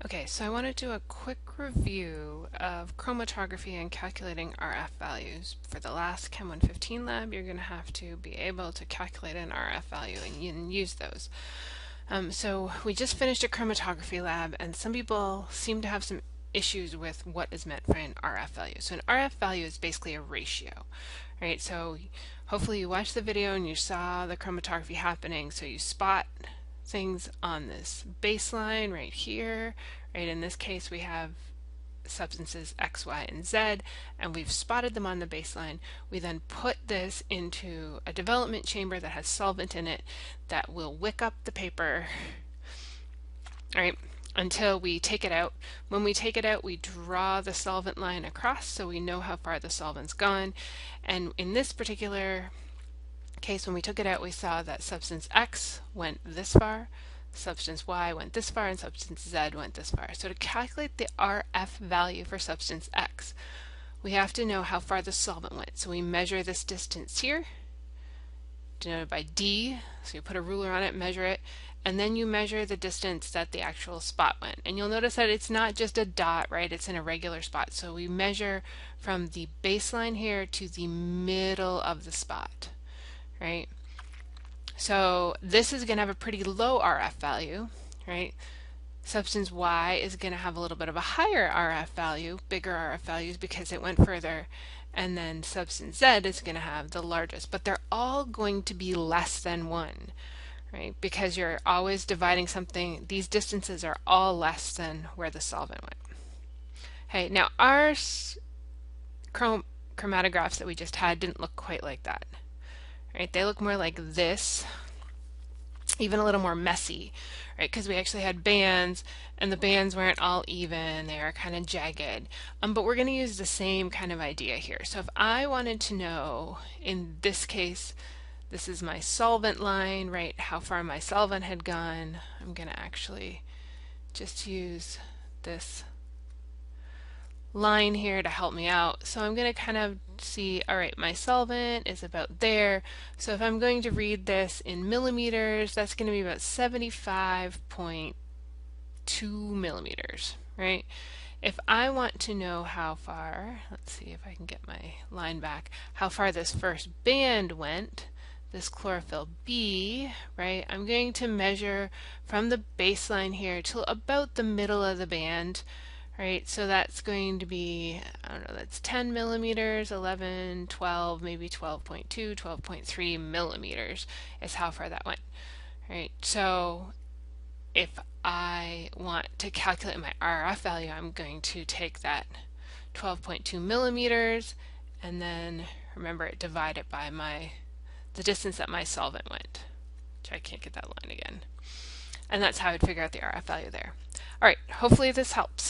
Okay, so I want to do a quick review of chromatography and calculating RF values. For the last Chem 115 lab, you're going to have to be able to calculate an RF value and use those. So we just finished a chromatography lab, and some people seem to have some issues with what is meant for an RF value. So an RF value is basically a ratio, right? So hopefully you watched the video and you saw the chromatography happening, so you spot things on this baseline right here, right? In this case we have substances X, Y, and Z, and we've spotted them on the baseline. We then put this into a development chamber that has solvent in it that will wick up the paper, right, until we take it out. When we take it out, we draw the solvent line across so we know how far the solvent's gone. And in this particular case, when we took it out, we saw that substance X went this far, substance Y went this far, and substance Z went this far. So to calculate the RF value for substance X, we have to know how far the solvent went. So we measure this distance here, denoted by D. So you put a ruler on it, measure it, and then you measure the distance that the actual spot went. And you'll notice that it's not just a dot, right? It's in a regular spot. So we measure from the baseline here to the middle of the spot, right? So this is going to have a pretty low RF value, right? Substance Y is going to have a little bit of a higher RF value, bigger RF values because it went further, and then substance Z is going to have the largest, but they're all going to be less than 1, right? Because you're always dividing something, these distances are all less than where the solvent went. Okay, now our chromatographs that we just had didn't look quite like that, right? They look more like this, even a little more messy, right? Because we actually had bands, and the bands weren't all even, they were kind of jagged. But we're going to use the same kind of idea here. So if I wanted to know, in this case, this is my solvent line, right? How far my solvent had gone. I'm going to actually just use this line here to help me out. So I'm going to kind of see, all right, my solvent is about there. So if I'm going to read this in millimeters, that's going to be about 75.2 millimeters, right? If I want to know how far, let's see if I can get my line back, how far this first band went, this chlorophyll B, right? I'm going to measure from the baseline here till about the middle of the band, right? So that's going to be, I don't know, that's 10 millimeters, 11, 12, maybe 12.2, 12.3 millimeters is how far that went, right? So if I want to calculate my RF value, I'm going to take that 12.2 millimeters and then, remember, divide it by the distance that my solvent went, which I can't get that line again. And that's how I'd figure out the RF value there. All right, hopefully this helps.